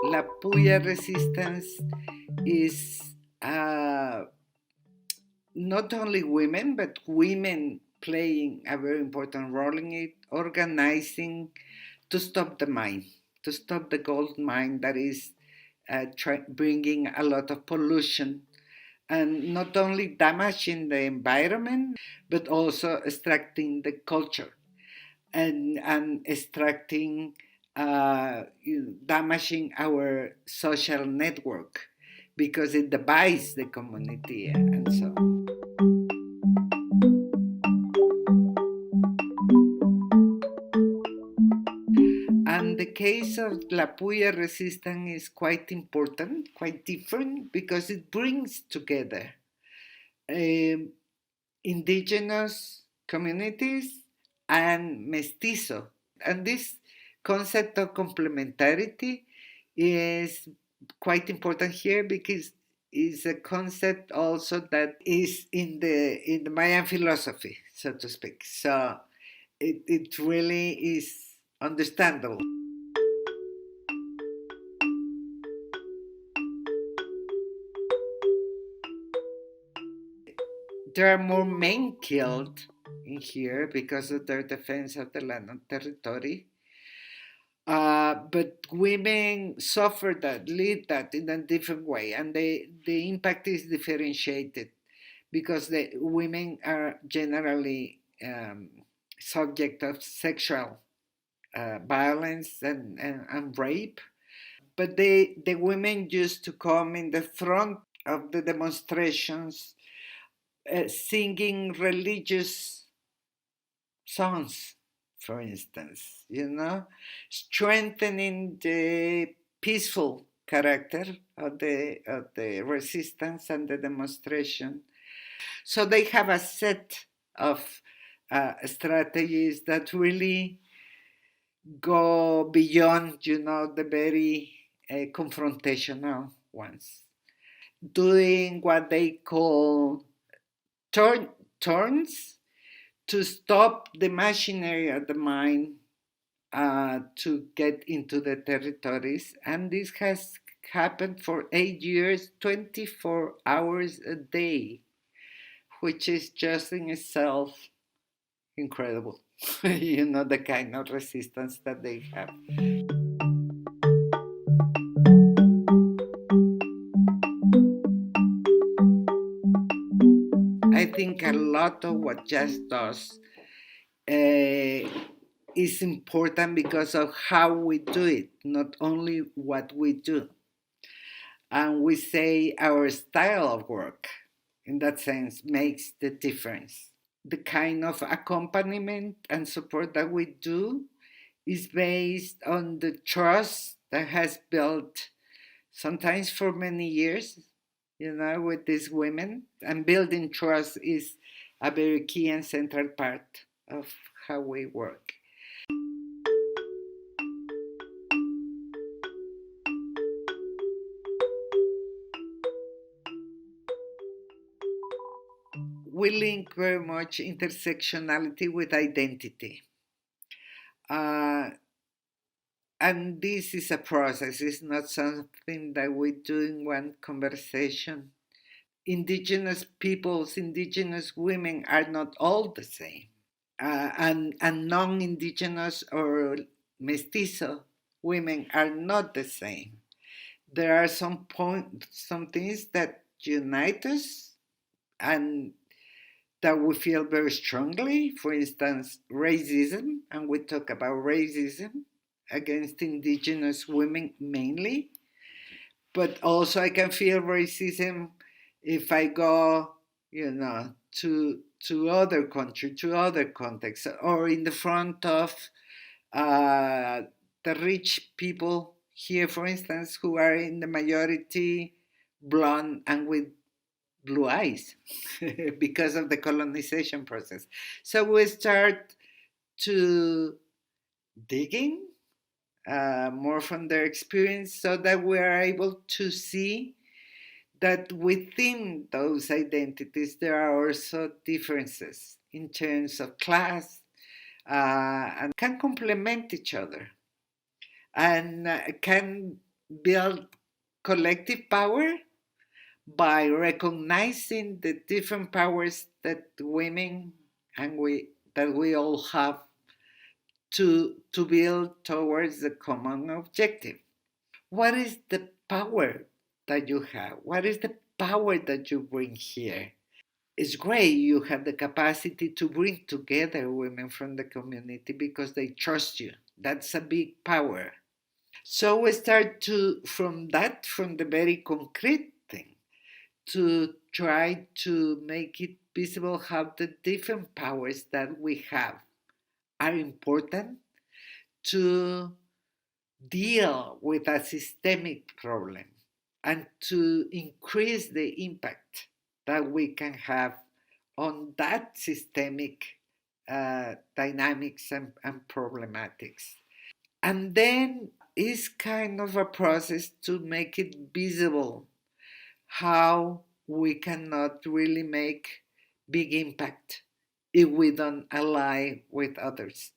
La puya resistance is not only women, but women playing a very important role in it, organizing to stop the mine, to stop the gold mine that is bringing a lot of pollution and not only damaging the environment, but also extracting the culture and extracting, damaging our social network because it divides the community and so on. And the case of La Puya resistance is quite important, quite different, because it brings together um, indigenous communities and mestizo. And this concept of complementarity is quite important here because it's a concept also that is in the Mayan philosophy, so to speak. So it really is understandable. There are more men killed in here because of their defense of the land and territory. But women suffer that, live that in a different way, and the impact is differentiated because the women are generally subject of sexual violence and rape. But the women used to come in the front of the demonstrations singing religious songs, for instance, strengthening the peaceful character of the resistance and the demonstration. So they have a set of strategies that really go beyond, the very confrontational ones, doing what they call turns to stop the machinery of the mine to get into the territories. And this has happened for 8 years, 24 hours a day, which is just in itself incredible. The kind of resistance that they have. I think a lot of what jazz does uh, is important because of how we do it, not only what we do. And we say our style of work, in that sense, makes the difference. The kind of accompaniment and support that we do is based on the trust that has built sometimes for many years, with these women. And building trust is a very key and central part of how we work. We link very much intersectionality with identity. Uh, and this is a process, it's not something that we do in one conversation. Indigenous peoples, indigenous women are not all the same. And non indigenous or mestizo women are not the same. There are some things that unite us and that we feel very strongly. For instance, racism, and we talk about racism against indigenous women mainly. But also, I can feel racism if I go, to other country, to other contexts, or in the front of uh, the rich people here, for instance, who are in the majority blonde and with blue eyes because of the colonization process. So we start to digging more from their experience so that we are able to see that within those identities there are also differences in terms of class and can complement each other and can build collective power by recognizing the different powers that women and we all have to build towards the common objective. What is the power that you have? What is the power that you bring here? It's great you have the capacity to bring together women from the community because they trust you. That's a big power. So we start to from the very concrete thing, to try to make it visible how the different powers that we have are important to deal with a systemic problem and to increase the impact that we can have on that systemic dynamics and problematics. And then is kind of a process to make it visible how we cannot really make big impact if we don't ally with others.